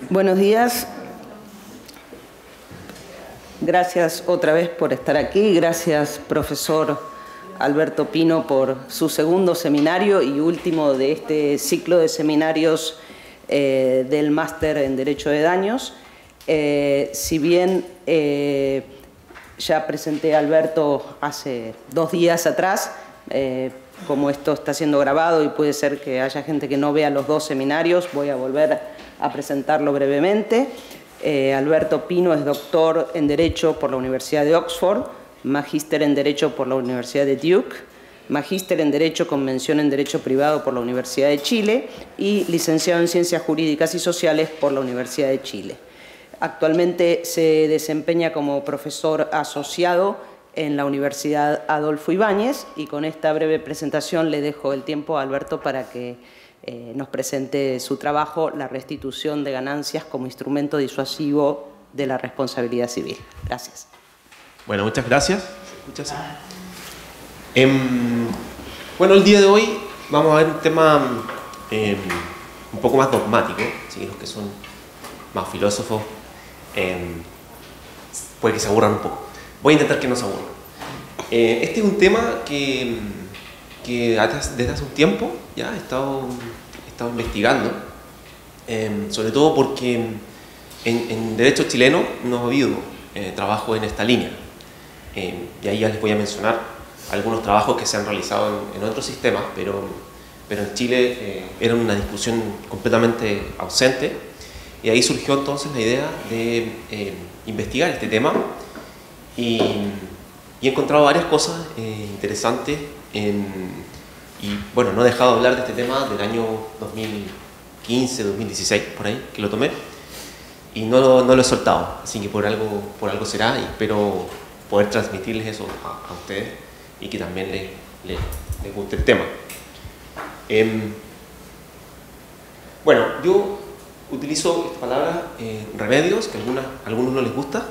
Buenos días. Gracias otra vez por estar aquí. Gracias, profesor Alberto Pino, por su segundo seminario y último de este ciclo de seminarios del Máster en Derecho de Daños. Si bien ya presenté a Alberto hace 2 días atrás, como esto está siendo grabado y puede ser que haya gente que no vea los 2 seminarios, voy a volver a presentarlo brevemente. Alberto Pino es doctor en Derecho por la Universidad de Oxford, magíster en Derecho por la Universidad de Duke, magíster en Derecho con mención en Derecho Privado por la Universidad de Chile y licenciado en Ciencias Jurídicas y Sociales por la Universidad de Chile. Actualmente se desempeña como profesor asociado en la Universidad Adolfo Ibáñez y con esta breve presentación le dejo el tiempo a Alberto para que nos presente su trabajo, la restitución de ganancias como instrumento disuasivo de la responsabilidad civil. Gracias. Bueno, muchas gracias. Bueno, el día de hoy vamos a ver un tema un poco más dogmático, ¿sí? Los que son más filósofos puede que se aburran un poco. Voy a intentar que no se aburran. Este es un tema que desde hace un tiempo ya he estado investigando, sobre todo porque en derecho chileno no ha habido trabajo en esta línea. Y ahí ya les voy a mencionar algunos trabajos que se han realizado en otros sistemas, pero en Chile era una discusión completamente ausente, y ahí surgió entonces la idea de investigar este tema, y he encontrado varias cosas interesantes, y bueno, no he dejado de hablar de este tema del año 2015, 2016, por ahí, que lo tomé, y no lo he soltado, así que por algo será, y espero poder transmitirles eso a ustedes y que también les guste el tema. Bueno, yo utilizo esta palabra remedios, que a algunos no les gusta,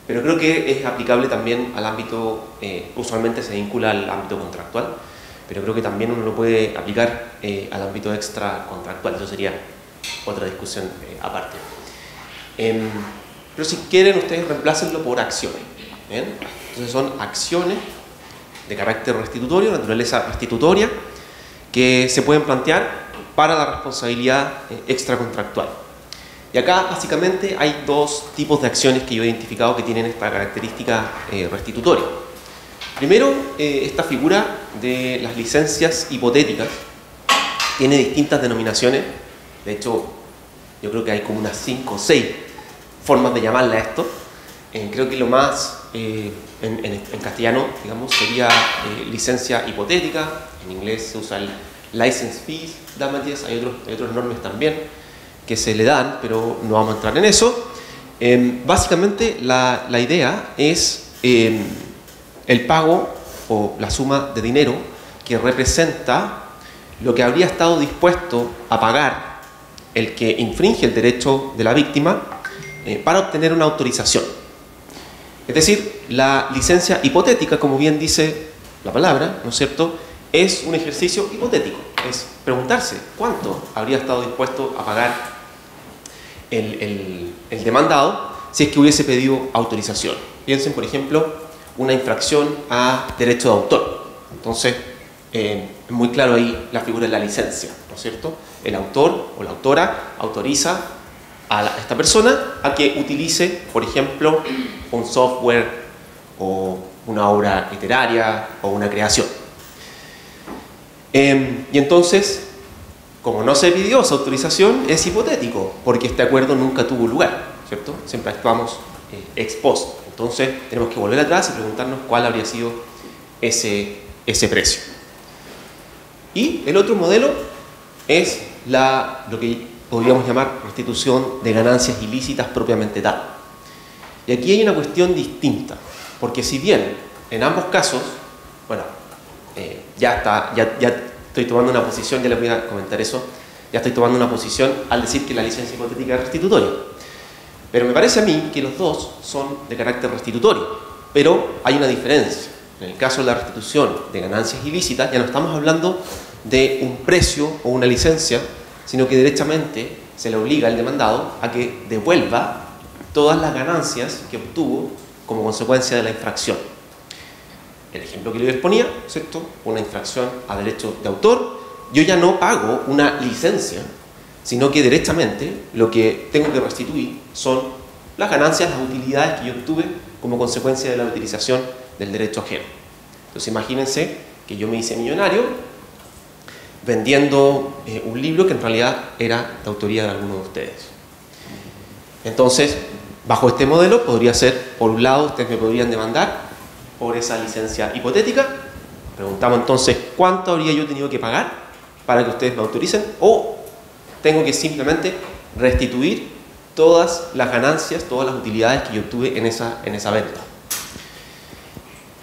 pero creo que es aplicable también al ámbito, usualmente se vincula al ámbito contractual, pero creo que también uno lo puede aplicar al ámbito extracontractual. Eso sería otra discusión aparte. Pero si quieren, ustedes reemplácenlo por acciones. ¿Bien? Entonces son acciones de carácter restitutorio, naturaleza restitutoria, que se pueden plantear para la responsabilidad extracontractual. Y acá básicamente hay 2 tipos de acciones que yo he identificado que tienen esta característica restitutoria. Primero, esta figura de las licencias hipotéticas tiene distintas denominaciones. De hecho, yo creo que hay como unas 5 o 6 formas de llamarle a esto. Creo que lo más en castellano, digamos, sería licencia hipotética. En inglés se usa el license fees damages. Hay otros normas también que se le dan, pero no vamos a entrar en eso. Básicamente la idea es el pago o la suma de dinero que representa lo que habría estado dispuesto a pagar el que infringe el derecho de la víctima para obtener una autorización. Es decir, la licencia hipotética, como bien dice la palabra, ¿no es cierto?, es un ejercicio hipotético. Es preguntarse cuánto habría estado dispuesto a pagar el demandado si es que hubiese pedido autorización. Piensen, por ejemplo, una infracción a derecho de autor. Entonces, es muy claro ahí la figura de la licencia, ¿no es cierto? El autor o la autora autoriza a esta persona a que utilice, por ejemplo, un software o una obra literaria o una creación. Y entonces, como no se pidió esa autorización, es hipotético, porque este acuerdo nunca tuvo lugar, ¿cierto? Siempre actuamos ex post. Entonces, tenemos que volver atrás y preguntarnos cuál habría sido ese precio. Y el otro modelo es lo que podríamos llamar restitución de ganancias ilícitas propiamente tal. Y aquí hay una cuestión distinta, porque si bien en ambos casos, bueno, ya estoy tomando una posición, ya les voy a comentar eso, ya estoy tomando una posición al decir que la licencia hipotética es restitutoria. Pero me parece a mí que los dos son de carácter restitutorio, pero hay una diferencia. En el caso de la restitución de ganancias ilícitas, ya no estamos hablando de un precio o una licencia, sino que derechamente se le obliga al demandado a que devuelva todas las ganancias que obtuvo como consecuencia de la infracción. El ejemplo que yo les ponía, ¿cierto? Una infracción a derecho de autor, yo ya no pago una licencia, sino que derechamente lo que tengo que restituir son las ganancias, las utilidades que yo obtuve como consecuencia de la utilización del derecho ajeno. Entonces imagínense que yo me hice millonario vendiendo un libro que en realidad era de autoría de alguno de ustedes. Entonces, bajo este modelo podría ser, por un lado, ustedes me podrían demandar por esa licencia hipotética. Preguntamos entonces cuánto habría yo tenido que pagar para que ustedes me autoricen, o tengo que simplemente restituir todas las ganancias, todas las utilidades que yo obtuve en esa venta.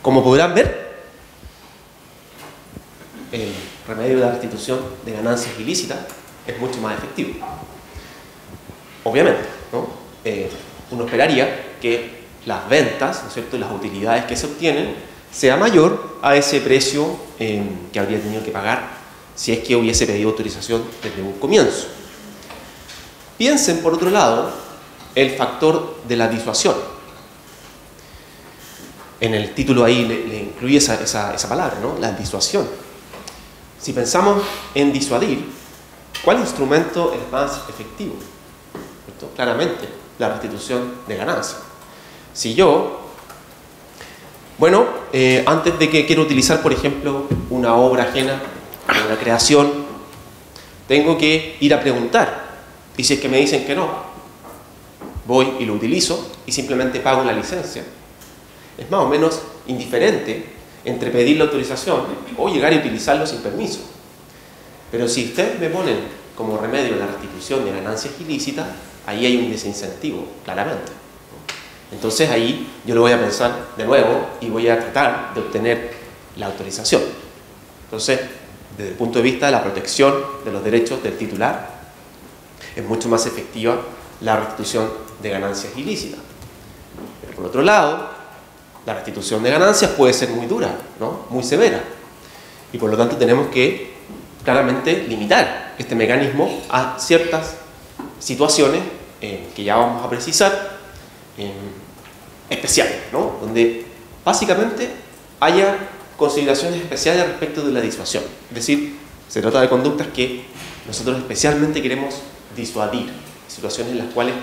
Como podrán ver, el remedio de la restitución de ganancias ilícitas es mucho más efectivo. Obviamente, ¿no? Uno esperaría que las ventas, ¿no es cierto?, y las utilidades que se obtienen sea mayor a ese precio que habría tenido que pagar si es que hubiese pedido autorización desde un comienzo. Piensen, por otro lado, el factor de la disuasión. En el título ahí le incluí esa palabra, ¿no? La disuasión. Si pensamos en disuadir, ¿cuál instrumento es más efectivo? ¿Cierto? Claramente, la restitución de ganancias. Si yo, bueno, antes de que quiero utilizar, por ejemplo, una obra ajena, una creación, tengo que ir a preguntar. Y si es que me dicen que no, voy y lo utilizo y simplemente pago la licencia. Es más o menos indiferente entre pedir la autorización o llegar y utilizarlo sin permiso. Pero si ustedes me ponen como remedio la restitución de ganancias ilícitas, ahí hay un desincentivo, claramente. Entonces ahí yo lo voy a pensar de nuevo y voy a tratar de obtener la autorización. Entonces, desde el punto de vista de la protección de los derechos del titular, es mucho más efectiva la restitución de ganancias ilícitas. Pero por otro lado, la restitución de ganancias puede ser muy dura, ¿no? Muy severa. Y por lo tanto tenemos que claramente limitar este mecanismo a ciertas situaciones que ya vamos a precisar, especiales, ¿no? Donde básicamente haya consideraciones especiales respecto de la disuasión. Es decir, se trata de conductas que nosotros especialmente queremos disuadir, situaciones en las cuales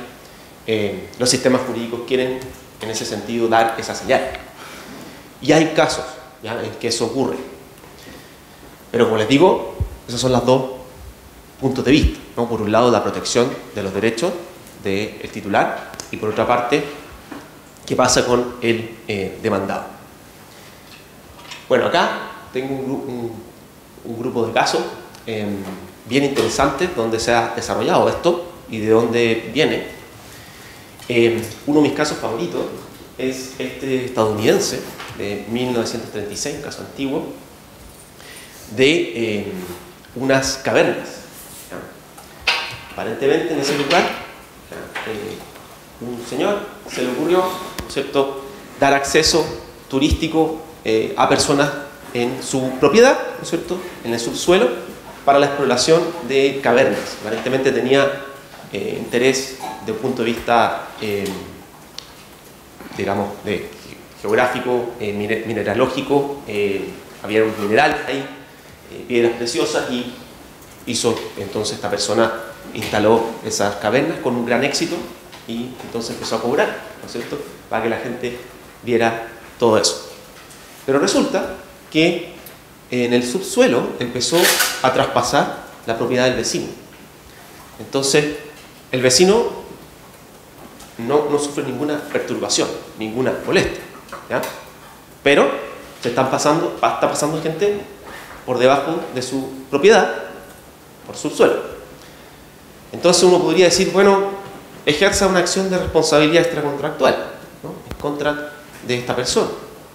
los sistemas jurídicos quieren en ese sentido dar esa señal. Y hay casos, ¿ya?, en que eso ocurre. Pero como les digo, esos son los dos puntos de vista, ¿no? Por un lado, la protección de los derechos del titular, y por otra parte, qué pasa con el demandado. Bueno, acá tengo un grupo de casos bien interesantes donde se ha desarrollado esto y de dónde viene. Uno de mis casos favoritos es este estadounidense de 1936, un caso antiguo, de unas cavernas. Aparentemente en ese lugar, un señor se le ocurrió, ¿no es cierto?, dar acceso turístico a personas en su propiedad, ¿no es cierto?, en el subsuelo, para la exploración de cavernas. Aparentemente tenía interés desde un punto de vista, digamos, geográfico, mineralógico. Había un mineral ahí, piedras preciosas, y hizo, entonces esta persona instaló esas cavernas con un gran éxito y entonces empezó a cobrar, ¿no es cierto?, para que la gente viera todo eso. Pero resulta que en el subsuelo empezó a traspasar la propiedad del vecino. Entonces, el vecino no sufre ninguna perturbación, ninguna molestia, ¿ya? Pero está pasando gente por debajo de su propiedad, por subsuelo. Entonces uno podría decir, bueno, ejerza una acción de responsabilidad extracontractual, ¿no?, en contra de esta persona.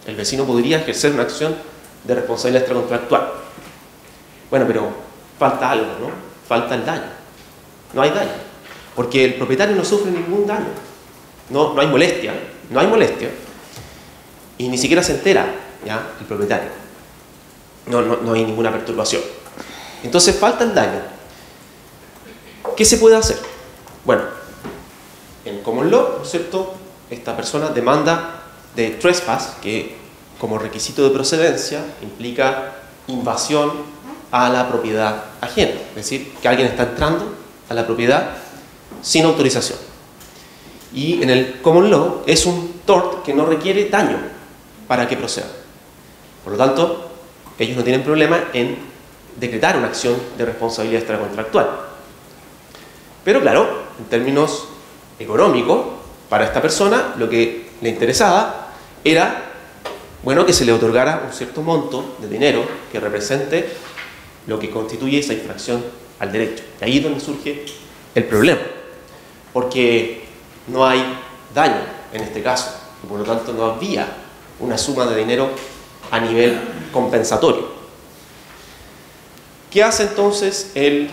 El vecino podría ejercer una acción de responsabilidad extracontractual. Bueno, pero falta algo, ¿no? Falta el daño. No hay daño, porque el propietario no sufre ningún daño. No hay molestia, y ni siquiera se entera, ¿ya?, el propietario. No hay ninguna perturbación. Entonces falta el daño. ¿qué se puede hacer? Bueno, en common law, ¿no es cierto?, esta persona demanda de trespass, que como requisito de procedencia implica invasión a la propiedad ajena, es decir, que alguien está entrando a la propiedad sin autorización. Y en el common law es un tort que no requiere daño para que proceda. Por lo tanto, ellos no tienen problema en decretar una acción de responsabilidad extracontractual. Pero claro, en términos económicos, para esta persona lo que le interesaba era, bueno, que se le otorgara un cierto monto de dinero que represente lo que constituye esa infracción al derecho. Y ahí es donde surge el problema, porque no hay daño en este caso, y por lo tanto no había una suma de dinero a nivel compensatorio. ¿Qué hace entonces el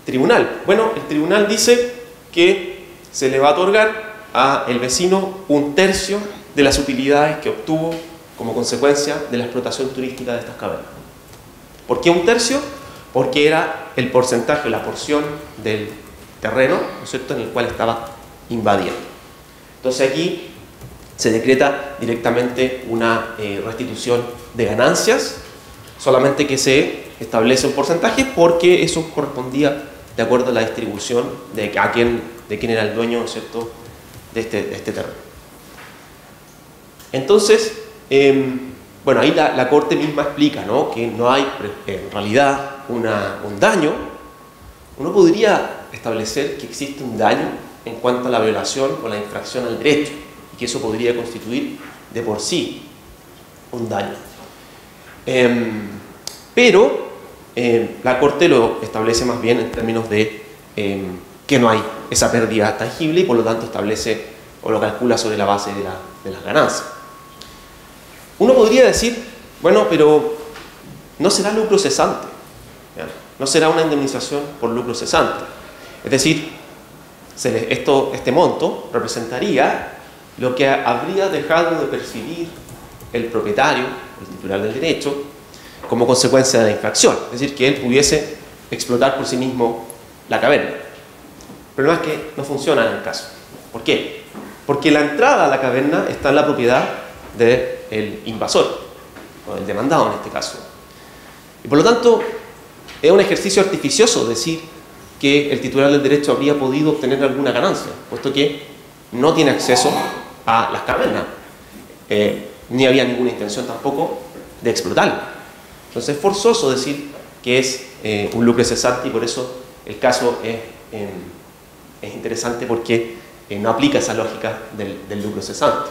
tribunal? Bueno, el tribunal dice que se le va a otorgar al vecino 1/3 de las utilidades que obtuvo como consecuencia de la explotación turística de estas cavernas. ¿Por qué 1/3? Porque era el porcentaje, la porción del terreno, ¿no es cierto?, en el cual estaba invadiendo. Entonces aquí se decreta directamente una restitución de ganancias, solamente que se establece un porcentaje porque eso correspondía de acuerdo a la distribución de quién era el dueño, ¿no es cierto?, de este terreno. Entonces, bueno, ahí la Corte misma explica, ¿no?, que no hay en realidad un daño. Uno podría establecer que existe un daño en cuanto a la violación o la infracción al derecho, y que eso podría constituir de por sí un daño. Pero la Corte lo establece más bien en términos de que no hay esa pérdida tangible y por lo tanto establece o lo calcula sobre la base de las ganancias. Uno podría decir, bueno, pero no será lucro cesante, ¿ya? No será una indemnización por lucro cesante. Es decir, este monto representaría lo que habría dejado de percibir el propietario, el titular del derecho, como consecuencia de la infracción. Es decir, que él pudiese explotar por sí mismo la caverna. El problema es que no funciona en el caso. ¿Por qué? Porque la entrada a la caverna está en la propiedad del invasor, o del demandado en este caso. Y por lo tanto, es un ejercicio artificioso decir que el titular del derecho habría podido obtener alguna ganancia, puesto que no tiene acceso a las cavernas, ni había ninguna intención tampoco de explotarla. Entonces es forzoso decir que es un lucro cesante y por eso el caso es interesante porque no aplica esa lógica del lucro cesante.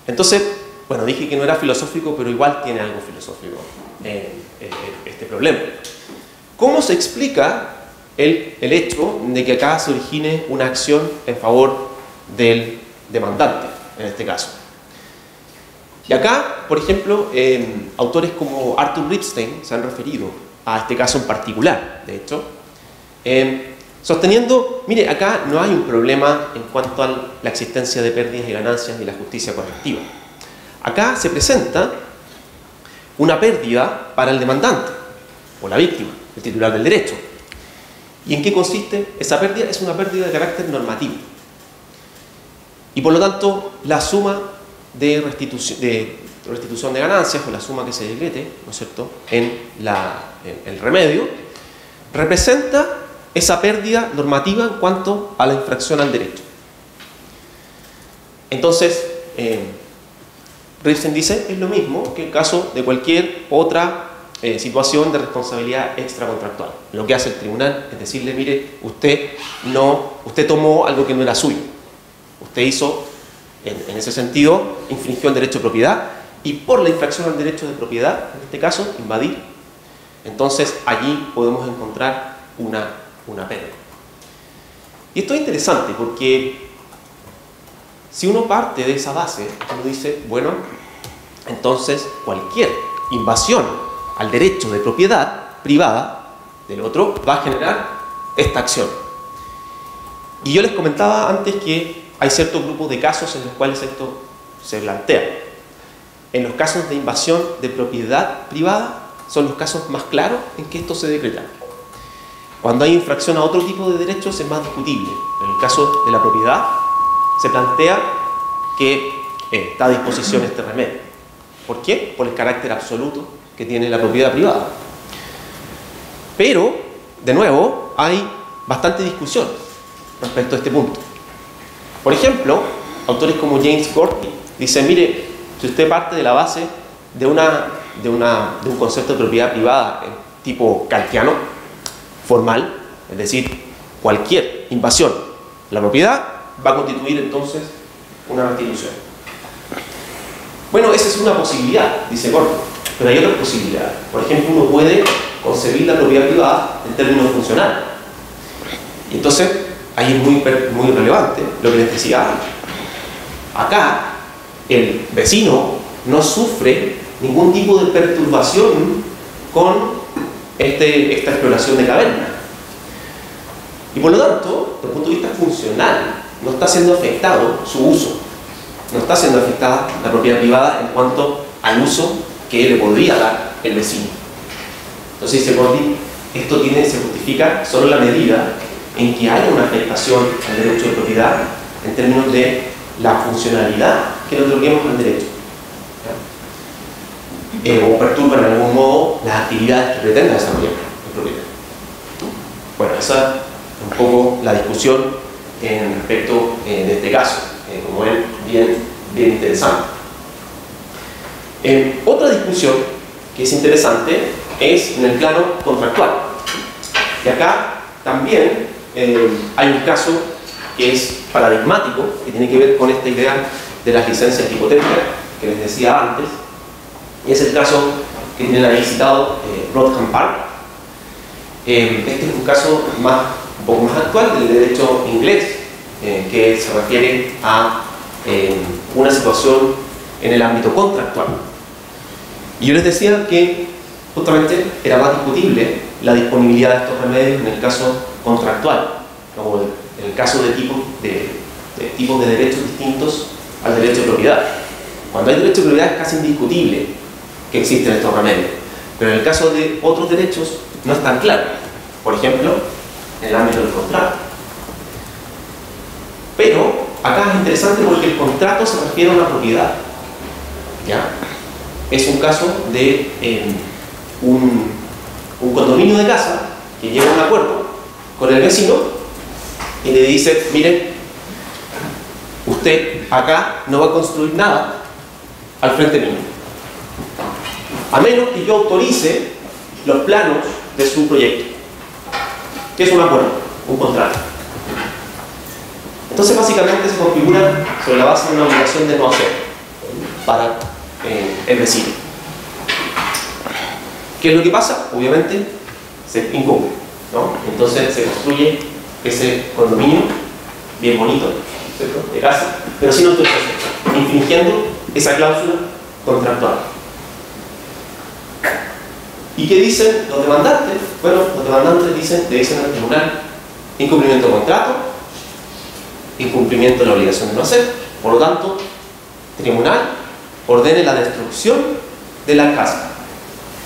Entonces, bueno, dije que no era filosófico, pero igual tiene algo filosófico este problema. ¿Cómo se explica el hecho de que acá se origine una acción en favor del demandante, en este caso? Y acá, por ejemplo, autores como Arthur Ripstein se han referido a este caso en particular, de hecho, sosteniendo, mire, acá no hay un problema en cuanto a la existencia de pérdidas y ganancias y la justicia correctiva. Acá se presenta una pérdida para el demandante, o la víctima, el titular del derecho. ¿Y en qué consiste esa pérdida? Es una pérdida de carácter normativo. Y por lo tanto, la suma de restitución de ganancias, o la suma que se decrete, ¿no es cierto?, en el remedio, representa esa pérdida normativa en cuanto a la infracción al derecho. Entonces, Ripstein dice, es lo mismo que el caso de cualquier otra situación de responsabilidad extracontractual. Lo que hace el tribunal es decirle, mire, usted tomó algo que no era suyo. Usted hizo, en ese sentido, infringió el derecho de propiedad y por la infracción al derecho de propiedad, en este caso, invadir. Entonces, allí podemos encontrar una pérdida. Y esto es interesante porque si uno parte de esa base, uno dice, bueno, entonces cualquier invasión al derecho de propiedad privada del otro va a generar esta acción. Y yo les comentaba antes que hay ciertos grupos de casos en los cuales esto se plantea. En los casos de invasión de propiedad privada son los casos más claros en que esto se decreta. Cuando hay infracción a otro tipo de derechos es más discutible. En el caso de la propiedad se plantea que está a disposición este remedio. ¿Por qué? Por el carácter absoluto que tiene la propiedad privada. Pero, de nuevo, hay bastante discusión respecto a este punto. Por ejemplo, autores como James Gorky dicen, mire, si usted parte de la base de un concepto de propiedad privada tipo kantiano, formal, es decir, cualquier invasión de la propiedad va a constituir entonces una restitución. Bueno, esa es una posibilidad, dice Gorky, pero hay otras posibilidades. Por ejemplo, uno puede concebir la propiedad privada en términos funcionales. Y entonces, ahí es muy relevante lo que les decía antes. Acá, el vecino no sufre ningún tipo de perturbación con esta exploración de caverna. Y por lo tanto, desde el punto de vista funcional, no está siendo afectado su uso. No está siendo afectada la propiedad privada en cuanto al uso que le podría dar el vecino. Entonces dice Gordy, esto se justifica solo en la medida en que haya una afectación al derecho de propiedad en términos de la funcionalidad que le otorguemos al derecho. O perturban en algún modo las actividades que pretenda desarrollar el propietario. Bueno, esa es un poco la discusión en respecto de este caso, como ven, bien interesante. Otra discusión que es interesante es en el plano contractual. Y acá también hay un caso que es paradigmático, que tiene que ver con esta idea de las licencias hipotéticas que les decía antes, y es el caso que tienen ahí citado Rodham Park. Este es un caso un poco más actual del derecho inglés, que se refiere a una situación en el ámbito contractual. Y yo les decía que justamente era más discutible la disponibilidad de estos remedios en el caso contractual, como en el caso de tipos de derechos distintos al derecho de propiedad. Cuando hay derecho de propiedad es casi indiscutible que existen estos remedios, pero en el caso de otros derechos no es tan claro. Por ejemplo, en el ámbito del contrato. Pero acá es interesante porque el contrato se refiere a una propiedad. ¿Ya? Es un caso de un condominio de casa que llega a un acuerdo con el vecino y le dice, mire, usted acá no va a construir nada al frente mío, a menos que yo autorice los planos de su proyecto. ¿Qué es un acuerdo? Un contrato. Entonces básicamente se configura sobre la base de una obligación de no hacer para el vecino. ¿Qué es lo que pasa? Obviamente se incumple, ¿no? Entonces se construye ese condominio bien bonito, ¿cierto?, de casa, pero sin autorización, infringiendo esa cláusula contractual. ¿Y qué dicen los demandantes? Bueno, los demandantes le dicen al tribunal: incumplimiento de contrato, incumplimiento de la obligación de no hacer. Por lo tanto, el tribunal ordene la destrucción de la casa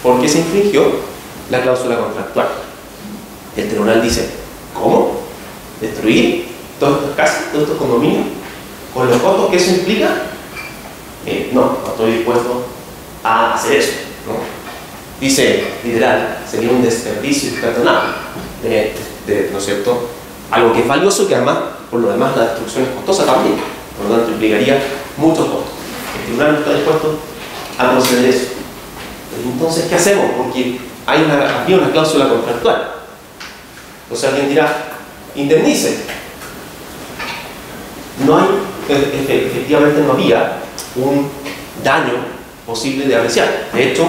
porque se infringió la cláusula contractual. El tribunal dice: ¿cómo? ¿Destruir todas estas casas, todos estos condominios, con los costos que eso implica? No estoy dispuesto a hacer eso, ¿no? Dice, literal, sería un desperdicio imperdonable ¿no es cierto? Algo que es valioso, que además, por lo demás, la destrucción es costosa también, por lo tanto implicaría muchos costos. El tribunal no está dispuesto a proceder eso. Entonces, ¿qué hacemos? Porque había una cláusula contractual. Entonces alguien dirá: indemnice. Efectivamente no había un daño posible de apreciar. De hecho,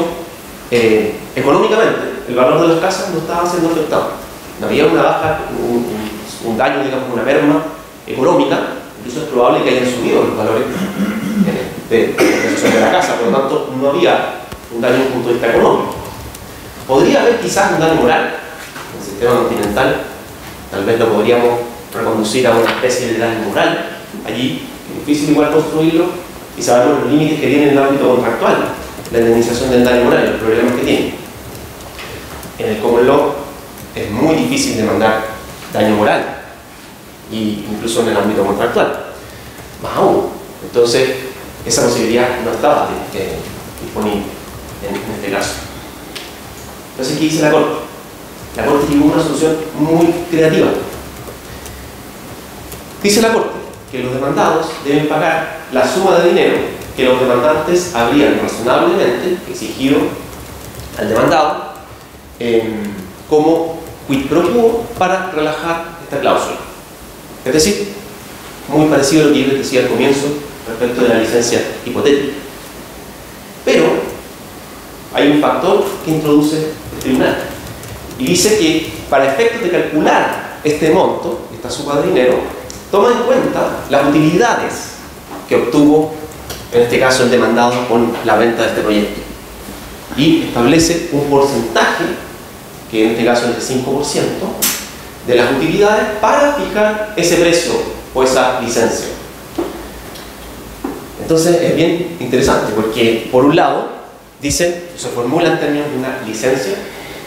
económicamente, el valor de las casas no estaba siendo afectado. No había una baja, un daño, digamos, una merma económica. Incluso es probable que hayan subido los valores de la casa. Por lo tanto, no había un daño desde un punto de vista económico. Podría haber quizás un daño moral. En el sistema continental tal vez lo podríamos reconducir a una especie de daño moral. Allí es difícil igual construirlo, y sabemos los límites que tiene en el ámbito contractual la indemnización del daño moral y los problemas que tiene. En el common law es muy difícil demandar daño moral, y incluso en el ámbito contractual. Más aún, entonces esa posibilidad no estaba disponible en este caso. Entonces, ¿qué dice la Corte? La Corte llegó a una solución muy creativa. Dice la Corte que los demandados deben pagar la suma de dinero que los demandantes habrían razonablemente exigido al demandado como quid pro quo para relajar esta cláusula. Es decir, muy parecido a lo que yo les decía al comienzo respecto de la licencia hipotética. Pero hay un factor que introduce el tribunal y dice que para efectos de calcular este monto, esta suma de dinero, toma en cuenta las utilidades que obtuvo, en este caso el demandado, con la venta de este proyecto, y establece un porcentaje, que en este caso es del 5%, de las utilidades para fijar ese precio o esa licencia. Entonces es bien interesante porque, por un lado, dicen, se formula en términos de una licencia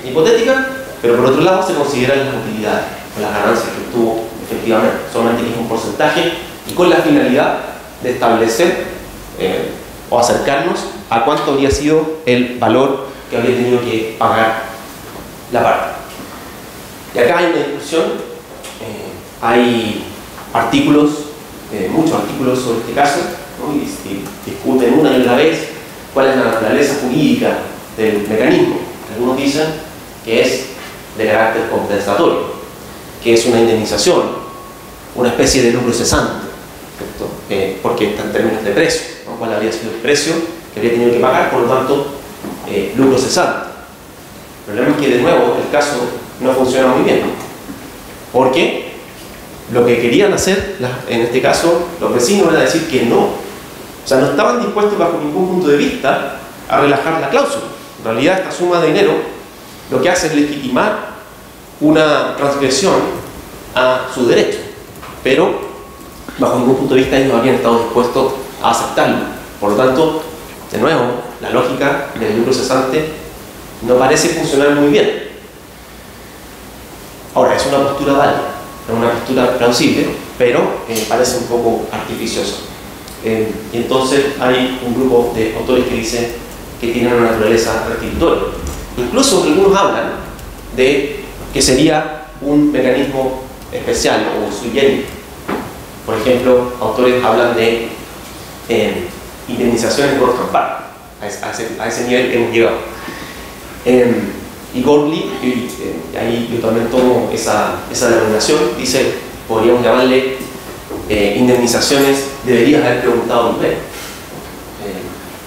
hipotética, pero por otro lado se consideran las utilidades o las ganancias que obtuvo efectivamente, solamente que es un porcentaje, y con la finalidad de establecer o acercarnos a cuánto habría sido el valor que habría tenido que pagar la parte. Y acá hay una discusión, hay artículos, muchos artículos sobre este caso, ¿no? Y discuten una y otra vez cuál es la naturaleza jurídica del mecanismo. Algunos dicen que es de carácter compensatorio, que es una indemnización, una especie de lucro cesante, porque está en términos de precio, ¿no? ¿Cuál habría sido el precio que habría tenido que pagar? Por lo tanto, lucro cesante. El problema es que, de nuevo, el caso no funciona muy bien, porque lo que querían hacer, en este caso, los vecinos, era decir que no. O sea, no estaban dispuestos bajo ningún punto de vista a relajar la cláusula. En realidad, esta suma de dinero lo que hace es legitimar una transgresión a su derecho, pero bajo ningún punto de vista ellos habrían estado dispuestos a aceptarlo. Por lo tanto, de nuevo, la lógica del lucro cesante no parece funcionar muy bien. Ahora, es una postura válida, es una postura plausible, pero parece un poco artificiosa. Y entonces hay un grupo de autores que dicen que tienen una naturaleza restitutoria. Incluso algunos hablan de que sería un mecanismo especial o sui generis. Por ejemplo, autores hablan de indemnizaciones por trampa. A ese nivel hemos llegado. Y Gorley, ahí yo también tomo esa denominación, dice, podríamos llamarle indemnizaciones, deberías haber preguntado en pleno.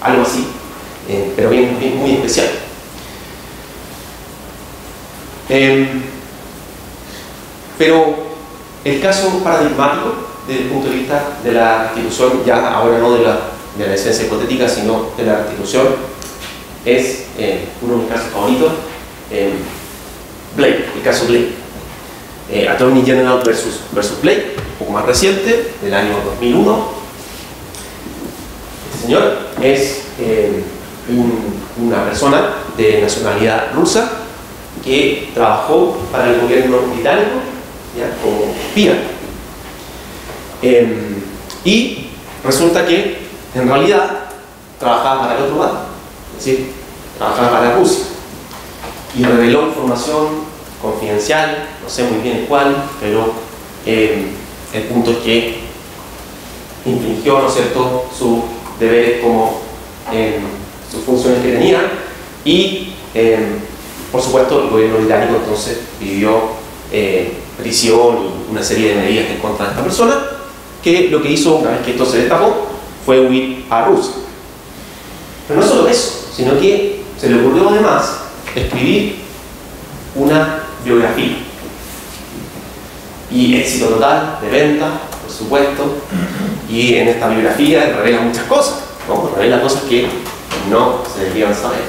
Algo así, pero bien, muy especial. Pero el caso paradigmático desde el punto de vista de la restitución, ya ahora no de la licencia hipotética, sino de la restitución, es uno de mis casos favoritos, Blake, el caso Blake. Attorney General versus Blake, un poco más reciente, del año 2001. Este señor es una persona de nacionalidad rusa que trabajó para el gobierno británico, ¿ya?, como espía. Y resulta que en realidad trabajaba para el otro lado, es decir, trabajaba para Rusia, y reveló información confidencial, no sé muy bien cuál, pero el punto es que infringió, ¿no es cierto?, sus deberes como sus funciones que tenía, y por supuesto el gobierno británico entonces pidió prisión y una serie de medidas en contra de esta persona, que lo que hizo una vez que esto se destapó fue huir a Rusia. Pero no solo eso, sino que se le ocurrió además escribir una biografía, y éxito total de venta, por supuesto, y en esta biografía revela muchas cosas, ¿no? Revela cosas que no se deberían saber.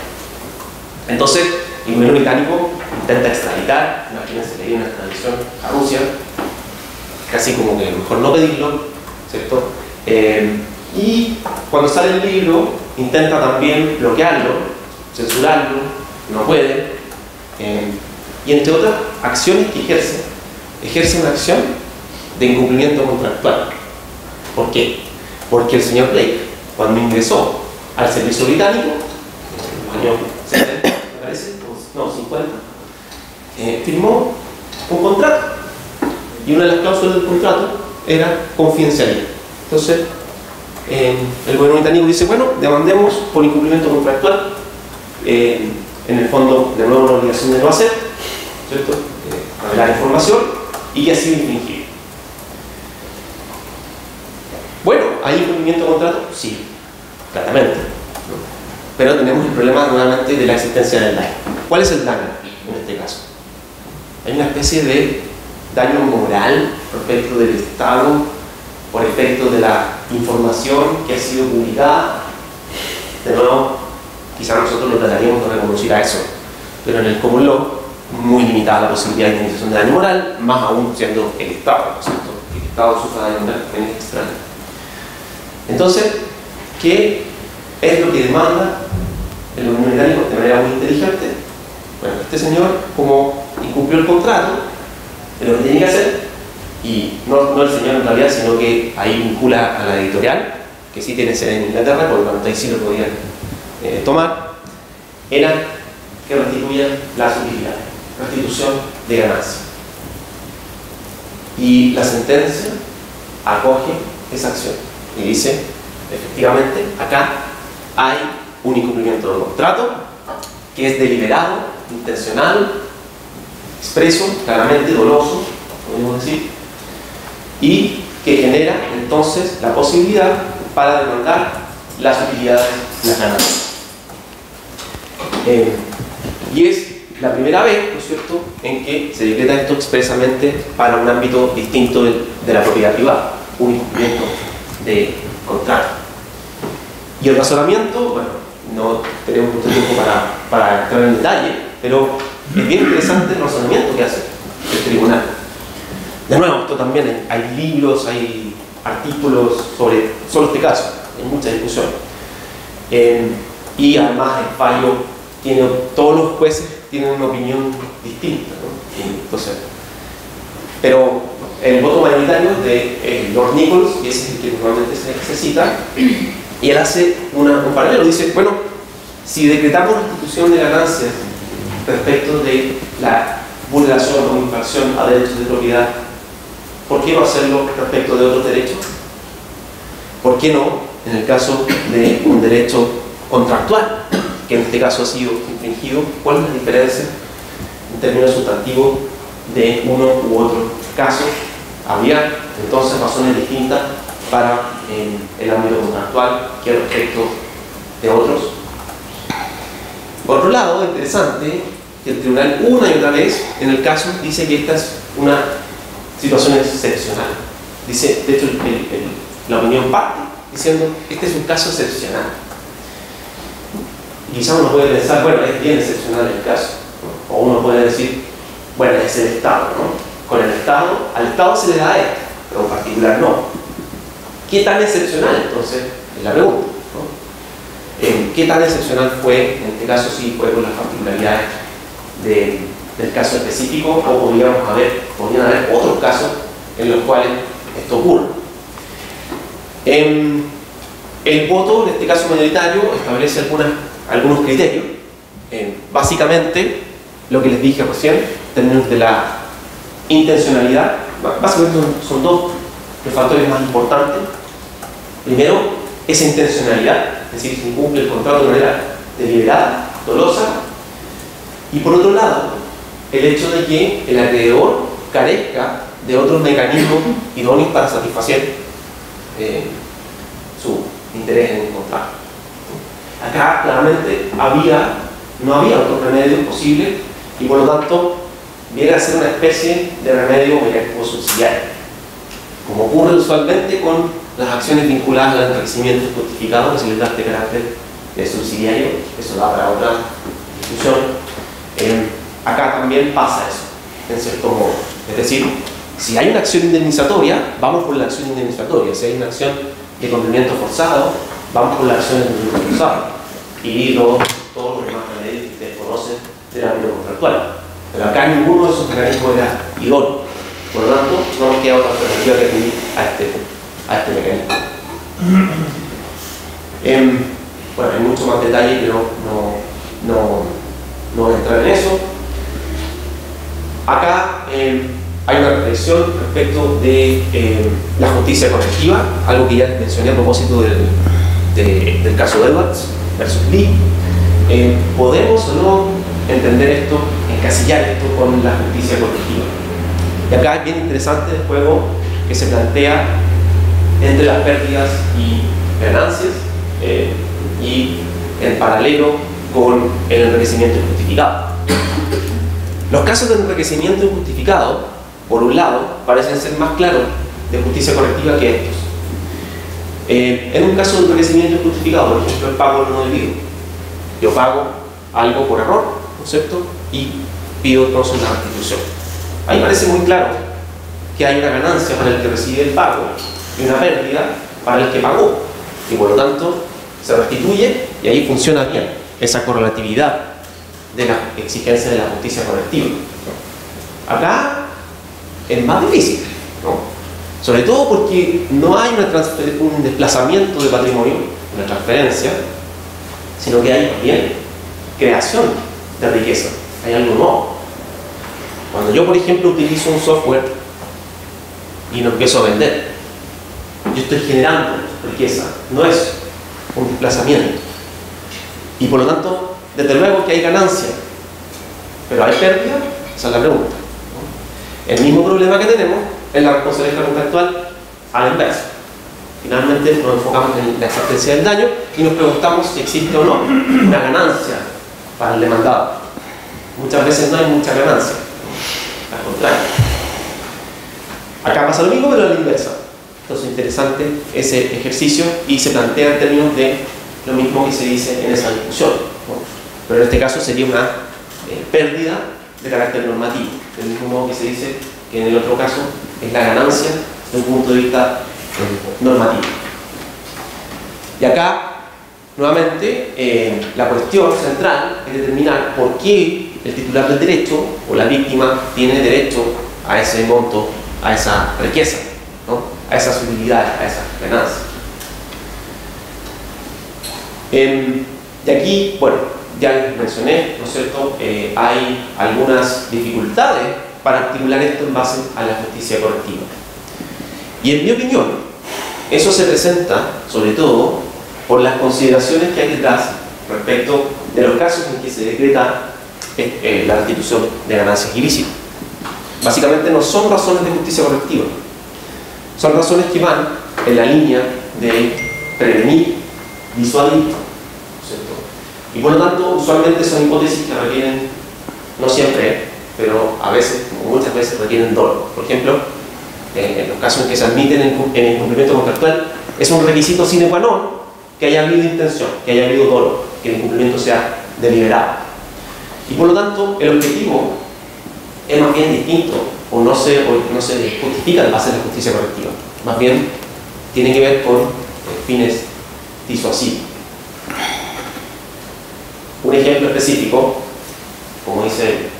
Entonces el gobierno británico intenta extraditar, imagínense que hay una extradición a Rusia, casi como que mejor no pedirlo, ¿cierto? Y cuando sale el libro intenta también bloquearlo, censurarlo, no puede, y entre otras acciones que ejerce una acción de incumplimiento contractual. ¿Por qué? Porque el señor Blake, cuando ingresó al servicio británico, en los años 70, me parece, no, 50, firmó un contrato. Y una de las cláusulas del contrato era confidencialidad. Entonces, el gobierno británico dice, bueno, demandemos por incumplimiento contractual. En el fondo, de nuevo, una obligación de no hacer, ¿cierto? Revelar información y que ha sido infringido. Bueno, ¿hay incumplimiento de contrato? Sí, claramente. Pero tenemos el problema nuevamente de la existencia del daño. ¿Cuál es el daño en este caso? Hay una especie de daño moral respecto del Estado por efecto de la información que ha sido publicada. De nuevo, quizá nosotros lo trataríamos de reconducir a eso, pero en el common law, muy limitada la posibilidad de indemnización de daño moral, más aún siendo el Estado, ¿no es cierto? El Estado sufra daño moral también es extraño. Entonces, ¿qué es lo que demanda el gobierno británico de manera muy inteligente? Bueno, este señor, como incumplió el contrato, de lo que tiene que hacer, y no el señor en realidad, sino que ahí vincula a la editorial, que sí tiene sede en Inglaterra, por lo tanto ahí sí lo podían tomar, era que restituyan las utilidades, restitución de ganancias. Y la sentencia acoge esa acción y dice, efectivamente, acá hay un incumplimiento del contrato que es deliberado, intencional, expreso, claramente doloso, podemos decir, y que genera entonces la posibilidad para demandar las utilidades, las ganancias. Y es la primera vez, ¿no es cierto?, en que se decreta esto expresamente para un ámbito distinto de la propiedad privada, un incumplimiento de contrato. Y el razonamiento, bueno, no tenemos mucho tiempo para entrar en detalle, pero es bien interesante el razonamiento que hace el tribunal. De nuevo, esto también hay libros, hay artículos sobre este caso, hay mucha discusión. Y además el fallo tiene, todos los jueces tienen una opinión distinta, ¿no? Entonces, pero el voto mayoritario de Lord Nichols, que es el que normalmente se necesita, y él hace un paralelo, dice, bueno, si decretamos restitución de ganancias respecto de la vulneración o infracción a derechos de propiedad, ¿por qué no hacerlo respecto de otros derechos? ¿Por qué no en el caso de un derecho contractual, que en este caso ha sido infringido? ¿Cuál es la diferencia en términos sustantivos de uno u otro caso? Había entonces razones distintas para el ámbito contractual que respecto de otros. Por otro lado, interesante que el tribunal una y otra vez en el caso dice que esta es una situación excepcional. Dice, de hecho, la opinión parte diciendo este es un caso excepcional. Y quizás uno puede pensar, bueno, es bien excepcional el caso, ¿no? O uno puede decir, bueno, es el Estado, ¿no? Con el Estado, al Estado se le da esto, pero en particular no. ¿Qué tan excepcional, entonces? Es la pregunta, ¿no? ¿Qué tan excepcional fue? En este caso sí fue con las particularidades del caso específico, o podrían haber otros casos en los cuales esto ocurre. El voto, en este caso mayoritario, establece algunos criterios. Básicamente, lo que les dije recién, en términos de la intencionalidad, básicamente son dos los factores más importantes. Primero, esa intencionalidad, es decir, se incumple el contrato de manera deliberada, dolosa. Y por otro lado, el hecho de que el acreedor carezca de otros mecanismos idóneos para satisfacer su interés en el contrato. Acá claramente no había otro remedio posible y por lo tanto viene a ser una especie de remedio o subsidiario, como ocurre usualmente con las acciones vinculadas al enriquecimiento justificado, que se les da este carácter de subsidiario. Eso da para otra discusión. Acá también pasa eso, en cierto modo. Es decir, si hay una acción indemnizatoria, vamos por la acción indemnizatoria. Si hay una acción de cumplimiento forzado, vamos por la acción de cumplimiento forzado. Y todos los demás remedios que ustedes conocen del ámbito contractual. Pero acá ninguno de esos mecanismos era idóneo. Por lo tanto, no nos queda otra alternativa que acudir a este mecanismo. Bueno, hay mucho más detalle, pero no voy a entrar en eso. Acá hay una reflexión respecto de la justicia correctiva, algo que ya mencioné a propósito del caso Edwards versus Lee. ¿Podemos o no entender esto, encasillar esto con la justicia correctiva? Y acá es bien interesante el juego que se plantea entre las pérdidas y ganancias y en paralelo con el enriquecimiento injustificado. Los casos de enriquecimiento injustificado, por un lado, parecen ser más claros de justicia correctiva que estos. En un caso de enriquecimiento injustificado, por ejemplo, el pago no debido. Yo pago algo por error, ¿no es cierto? Y pido entonces una restitución. Ahí parece muy claro que hay una ganancia para el que recibe el pago y una pérdida para el que pagó. Y por lo tanto, se restituye y ahí funciona bien esa correlatividad de la exigencia de la justicia correctiva. Acá es más difícil, ¿no? Sobre todo porque no hay un desplazamiento de patrimonio, una transferencia, sino que hay también creación de riqueza, hay algo nuevo. Cuando yo, por ejemplo, utilizo un software y lo empiezo a vender, yo estoy generando riqueza, no es un desplazamiento. Y por lo tanto, desde luego que hay ganancia, pero ¿hay pérdida? Esa es la pregunta, ¿no? El mismo problema que tenemos en la responsabilidad contractual a la inversa. Finalmente nos enfocamos en la existencia del daño y nos preguntamos si existe o no una ganancia para el demandado. Muchas veces no hay mucha ganancia, al contrario. Acá pasa lo mismo, pero a la inversa. Entonces, interesante ese ejercicio y se plantea en términos de lo mismo que se dice en esa discusión, ¿no? Pero en este caso sería una pérdida de carácter normativo, del mismo modo que se dice que en el otro caso es la ganancia desde un punto de vista normativo. Y acá, nuevamente, la cuestión central es determinar por qué el titular del derecho o la víctima tiene derecho a ese monto, a esa riqueza, ¿no? A esas utilidades, a esas ganancias. Y aquí, bueno, ya les mencioné, ¿no es cierto? Hay algunas dificultades para articular esto en base a la justicia correctiva. Y en mi opinión, eso se presenta sobre todo por las consideraciones que hay detrás respecto de los casos en que se decreta la restitución de ganancias ilícitas. Básicamente no son razones de justicia correctiva, son razones que van en la línea de prevenir, disuadir, ¿cierto? Y por lo tanto, usualmente son hipótesis que requieren, no siempre, pero a veces, como muchas veces, requieren dolo. Por ejemplo, en los casos en que se admiten en el incumplimiento contractual, es un requisito sine qua non que haya habido intención, que haya habido dolo, que el incumplimiento sea deliberado. Y por lo tanto, el objetivo es más bien distinto, o no se justifica en base a la justicia correctiva. Más bien, tiene que ver con fines disuasivos. Un ejemplo específico, como dice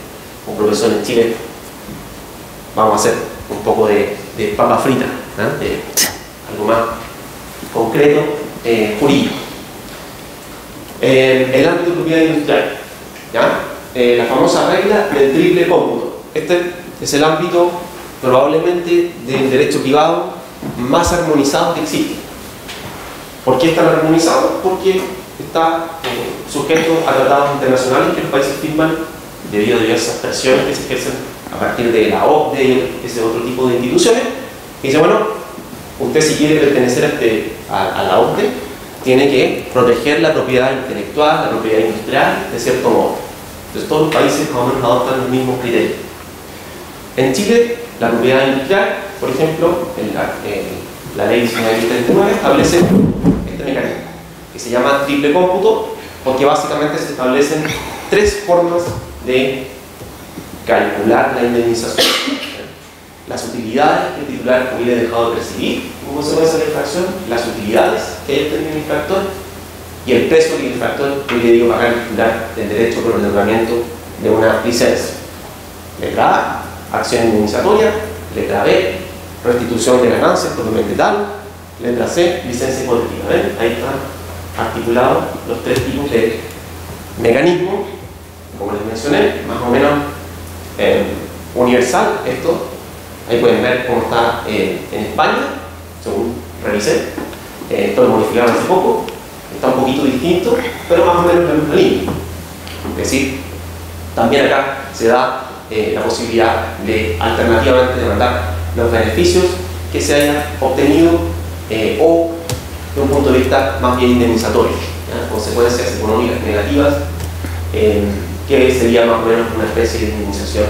un profesor en Chile, vamos a hacer un poco de papa frita, ¿eh? De algo más concreto, jurídico. El ámbito de propiedad industrial, ¿ya? La famosa regla del triple cómputo. Este es el ámbito probablemente del derecho privado más armonizado que existe. ¿Por qué es tan armonizado? Porque está sujeto a tratados internacionales que los países firman debido a diversas presiones que se ejercen a partir de la OCDE y ese otro tipo de instituciones. Y dice, bueno, usted si quiere pertenecer a la OCDE, tiene que proteger la propiedad intelectual, la propiedad industrial, de cierto modo. Entonces todos los países más o menos adoptan los mismos criterios. En Chile, la propiedad industrial, por ejemplo, la ley 1939 establece este mecanismo, que se llama triple cómputo, porque básicamente se establecen tres formas de calcular la indemnización. Las utilidades que el titular hubiera dejado de percibir como consecuencia de la infracción, las utilidades que haya tenido el infractor y el precio que el infractor hubiera debido pagar al titular del derecho por el otorgamiento de una licencia. Letra A, acción indemnizatoria. Letra B, restitución de ganancias propiamente tal. Letra C, licencia hipotética. ¿Ven? Ahí están articulados los tres tipos de mecanismos, como les mencioné, más o menos universal. Esto, ahí pueden ver cómo está en España, según revisé. Esto lo modificaron hace poco, está un poquito distinto, pero más o menos la misma línea. Es decir, también acá se da la posibilidad de alternativamente demandar los beneficios que se hayan obtenido o de un punto de vista más bien indemnizatorio, ¿ya? Consecuencias económicas negativas, que sería más o menos una especie de indemnización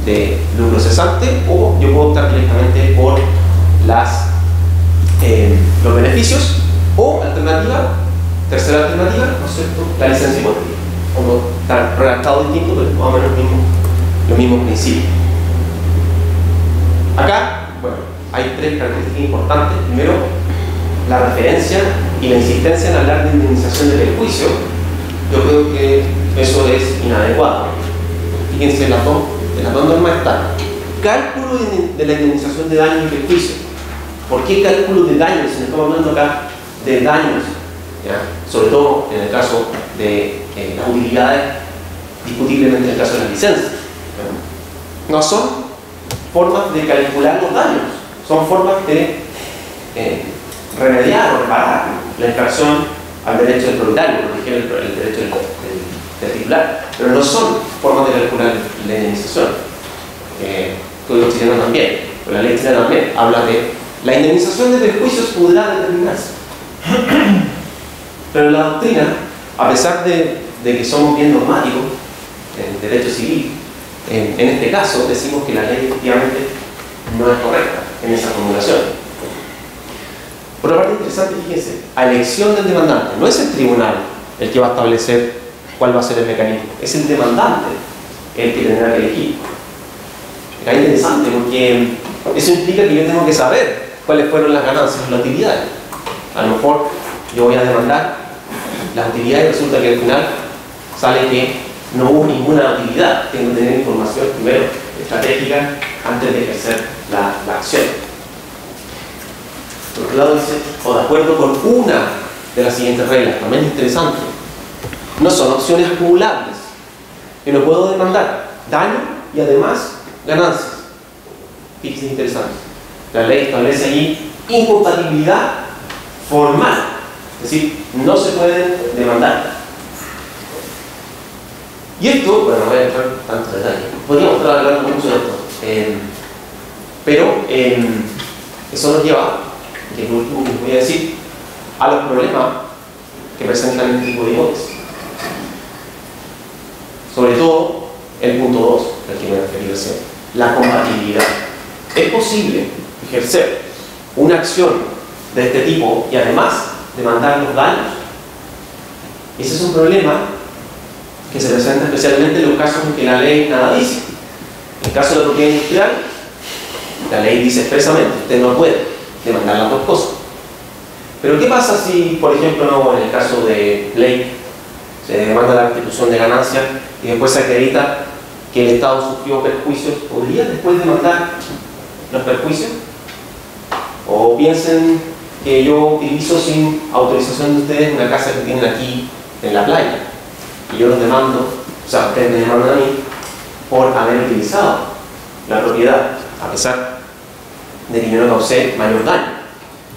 de lucro cesante, o yo puedo optar directamente por los beneficios, o alternativa, tercera alternativa, ¿no es cierto?, la licencia hipotética. Como están redactados distintos, pero más o menos los mismos principios. Acá, bueno, hay tres características importantes. Primero, la referencia y la insistencia en hablar de indemnización de perjuicio. Yo creo que eso es inadecuado. Fíjense, las dos normas están. Cálculo de la indemnización de daños y perjuicios. ¿Por qué cálculo de daños? Si estamos hablando acá de daños, ¿ya? Sobre todo en el caso de las utilidades, discutiblemente en el caso de las licencias, ¿ya? No son formas de calcular los daños, son formas de remediar o reparar la infracción al derecho del propietario, proteger el derecho del titular, pero no son formas de calcular la indemnización. El Código chileno también, pero la ley chilena también habla de la indemnización de perjuicios podrá determinarse. Pero la doctrina, a pesar de que somos bien normáticos en derecho civil, en este caso decimos que la ley efectivamente no es correcta en esa formulación. Por otra parte, interesante, fíjense, a elección del demandante. No es el tribunal el que va a establecer cuál va a ser el mecanismo, es el demandante el que tendrá que elegir. Es interesante porque eso implica que yo tengo que saber cuáles fueron las ganancias, las utilidades. A lo mejor yo voy a demandar las utilidades y resulta que al final sale que no hubo ninguna utilidad. Tengo que tener información primero estratégica antes de ejercer la acción. Por otro lado dice, o de acuerdo con una de las siguientes reglas, también es interesante. No son opciones acumulables. Yo no puedo demandar daño y además ganancias. Fíjense, interesante. La ley establece allí incompatibilidad formal. Es decir, no se pueden demandar. Y esto, bueno, no voy a entrar en tanto detalle. Podríamos estar hablando mucho de esto. Pero eso nos lleva, que es lo último que les voy a decir, a los problemas que presentan este tipo de hipótesis. Sobre todo el punto 2, al que me referí recién, la compatibilidad. ¿Es posible ejercer una acción de este tipo y además demandar los daños? Ese es un problema que se presenta especialmente en los casos en que la ley nada dice. En el caso de la propiedad industrial, la ley dice expresamente, usted no puede demandar las dos cosas. Pero ¿qué pasa si, por ejemplo, en el caso de ley se demanda la restitución de ganancias y después se acredita que el Estado sufrió perjuicios? ¿Podría después demandar los perjuicios? O piensen que yo utilizo sin autorización de ustedes una casa que tienen aquí en la playa y yo los demando, o sea, ustedes me demandan a mí por haber utilizado la propiedad a pesar de que yo no causé mayor daño,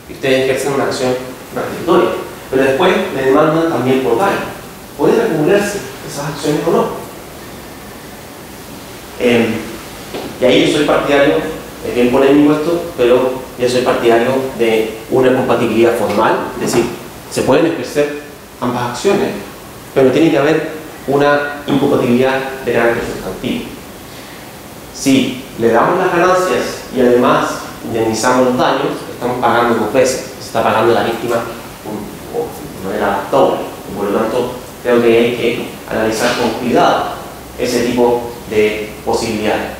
y ustedes ejercen una acción restitutoria, pero después me demandan también por daño. ¿Pueden acumularse esas acciones o no? Y ahí yo soy partidario, es bien polémico esto, pero yo soy partidario de una compatibilidad formal, es decir, se pueden ejercer ambas acciones, pero tiene que haber una incompatibilidad de carácter sustantivo. Si le damos las ganancias y además indemnizamos los daños, estamos pagando dos veces, se está pagando la víctima de manera doble, y por lo tanto creo que hay que analizar con cuidado ese tipo de posibilidades.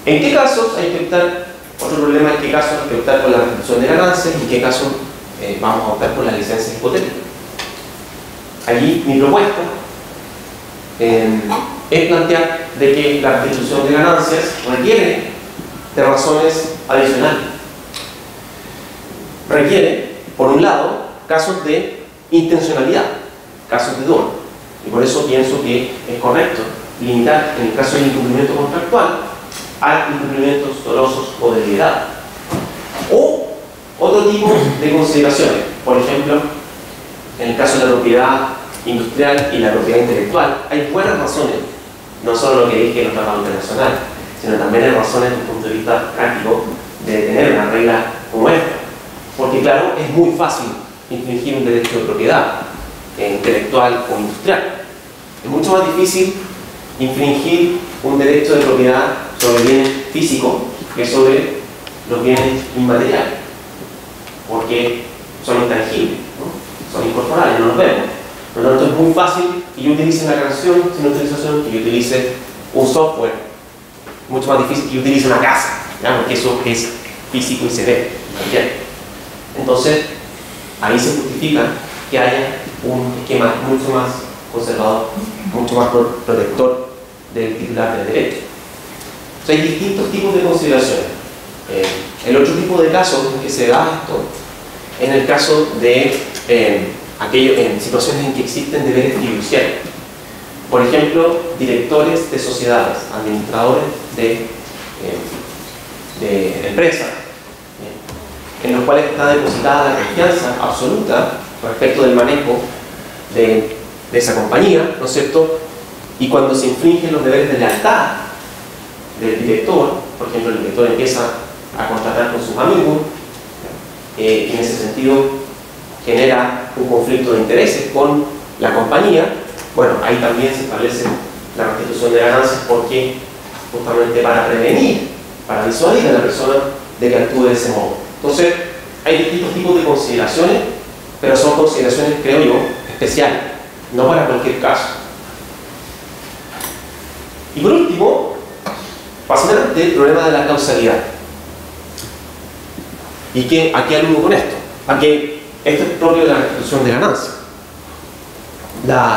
¿En qué casos hay que optar? Otro problema, ¿en qué casos hay que optar por la restitución de ganancias? ¿En qué casos vamos a optar por la licencia hipotética? Allí mi propuesta es plantear de que la restitución de ganancias requiere de razones adicionales. Requiere, por un lado, casos de intencionalidad, casos de dolo. Y por eso pienso que es correcto limitar, en el caso del incumplimiento contractual, a incumplimientos dolosos o deliberados. O otro tipo de consideraciones. Por ejemplo, en el caso de la propiedad industrial y la propiedad intelectual, hay buenas razones, no solo lo que dije en los tratados internacionales, sino también hay razones desde el punto de vista práctico de tener una regla como esta. Porque claro, es muy fácil infringir un derecho de propiedad intelectual o industrial. Es mucho más difícil infringir un derecho de propiedad sobre bienes físicos que sobre los bienes inmateriales, porque son intangibles, ¿no? Son incorporales, no los vemos. Por lo tanto, es muy fácil que yo utilice una canción sin utilización, que yo utilice un software. Mucho más difícil que yo utilice una casa, ¿ya? Porque eso es físico y se ve. ¿Bien? Entonces, ahí se justifica que haya un esquema mucho más conservador, mucho más protector del titular del derecho. O sea, hay distintos tipos de consideraciones. El otro tipo de casos en que se da esto, en el caso de en situaciones en que existen deberes fiduciarios. Por ejemplo, directores de sociedades, administradores de empresas, en los cuales está depositada la confianza absoluta respecto del manejo de esa compañía, ¿no es cierto? Y cuando se infringen los deberes de lealtad del director, por ejemplo, el director empieza a contratar con sus amigos, y en ese sentido genera un conflicto de intereses con la compañía, bueno, ahí también se establece la restitución de ganancias, porque justamente para prevenir, para disuadir a la persona de que actúe de ese modo. Entonces, hay distintos tipos de consideraciones, pero son consideraciones, creo yo, especiales, no para cualquier caso. Y por último, fascinante el problema de la causalidad. ¿Y a qué aludo con esto? A que esto es propio de la restitución de ganancias.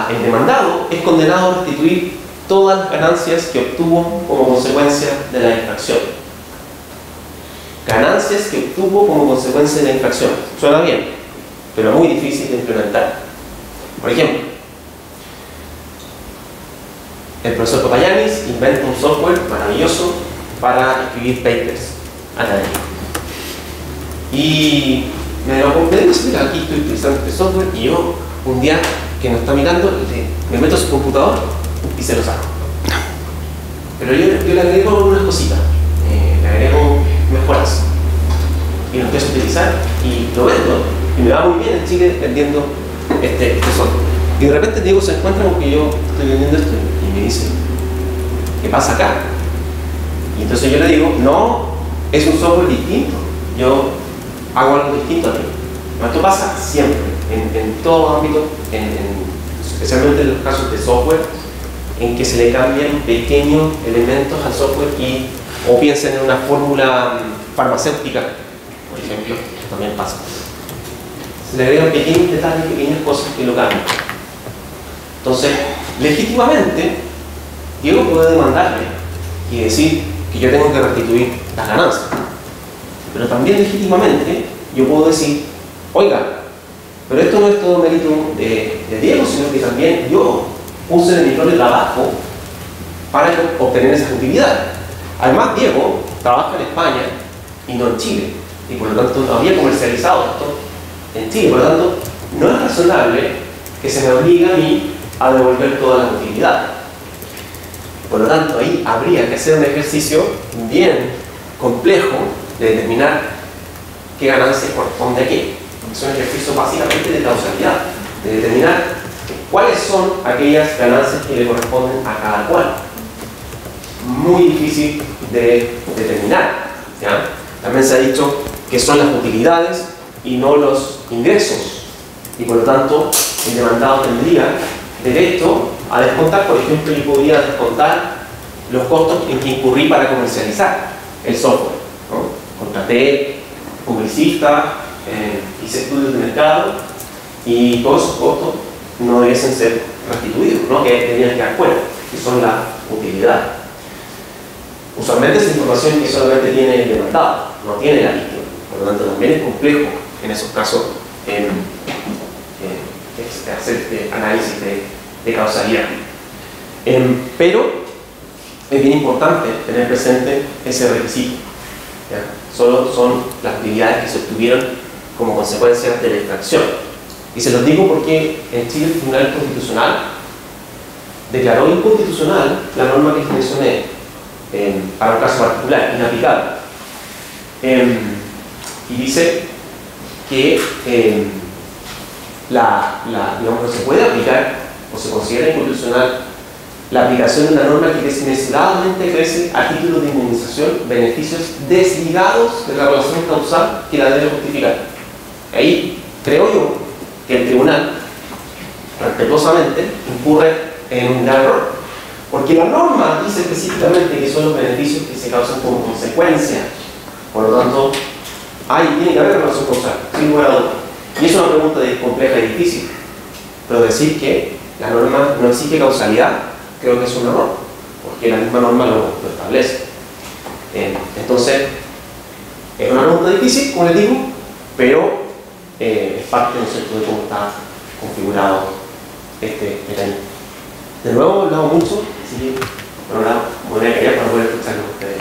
El demandado es condenado a restituir todas las ganancias que obtuvo como consecuencia de la infracción. Ganancias que obtuvo como consecuencia de la infracción. Suena bien, pero muy difícil de implementar. Por ejemplo, el profesor Papayanis inventa un software maravilloso para escribir papers académicos. Y me lo compré, mira, aquí estoy utilizando este software, y yo, un día que nos está mirando, me meto a su computador y se lo saco. Pero yo le agrego unas cositas, le agrego mejoras, y lo empiezo a utilizar y lo vendo, y me va muy bien en Chile vendiendo este software. Y de repente Diego se encuentra con que yo estoy vendiendo esto y me dice, ¿qué pasa acá? Y entonces yo le digo, no, es un software distinto, yo hago algo distinto a ti. Esto pasa siempre, en todo ámbito, especialmente en los casos de software, en que se le cambian pequeños elementos al software o piensen en una fórmula farmacéutica, por ejemplo, también pasa. Se le agregan pequeños detalles, pequeñas cosas que lo cambian. Entonces, legítimamente, Diego puede demandarle y decir que yo tengo que restituir las ganancias. Pero también legítimamente yo puedo decir, oiga, pero esto no es todo mérito de Diego, sino que también yo puse de mi propio trabajo para obtener esas utilidades. Además, Diego trabaja en España y no en Chile, y por lo tanto no había comercializado esto en Chile. Por lo tanto, no es razonable que se me obligue a mí a devolver todas las utilidades. Por lo tanto, ahí habría que hacer un ejercicio bien complejo de determinar qué ganancia corresponde a qué. Es un ejercicio básicamente de causalidad, de determinar cuáles son aquellas ganancias que le corresponden a cada cual. Muy difícil de determinar, ¿ya? También se ha dicho que son las utilidades y no los ingresos, y por lo tanto el demandado tendría derecho a descontar. Por ejemplo, yo podría descontar los costos en que incurrí para comercializar el software, ¿no? Contraté publicistas, hice estudios de mercado, y todos esos costos no debiesen ser restituidos, ¿no? Que deberían quedar fuera. que son la utilidad. Usualmente es información que solamente tiene el demandado, no tiene la víctima. Por lo tanto, también es complejo en esos casos hacer este análisis de causalidad. Pero es bien importante tener presente ese requisito. ¿Ya? Solo son las utilidades que se obtuvieron como consecuencia de la extracción. Y se los digo porque en Chile el Tribunal Constitucional declaró inconstitucional la norma que les mencioné para un caso particular, inaplicable. Y dice que digamos, no se puede aplicar o se considera inconstitucional la aplicación de una norma que desmesuradamente crece a título de indemnización beneficios desligados de la relación causal que la debe justificar. Ahí creo yo que el tribunal respetuosamente incurre en un gran error, porque la norma dice específicamente que son los beneficios que se causan como consecuencia. Por lo tanto, tiene que haber relación causal, sin lugar a dudas. Y es una pregunta compleja y difícil, pero decir que la norma no exige causalidad creo que es un error, porque la misma norma lo establece. Entonces, es una pregunta difícil, como les digo, pero es parte, ¿no es cierto?, de cómo está configurado este mecanismo. De nuevo, he hablado mucho, así que, bueno, me voy a callar para poder escucharlo a ustedes.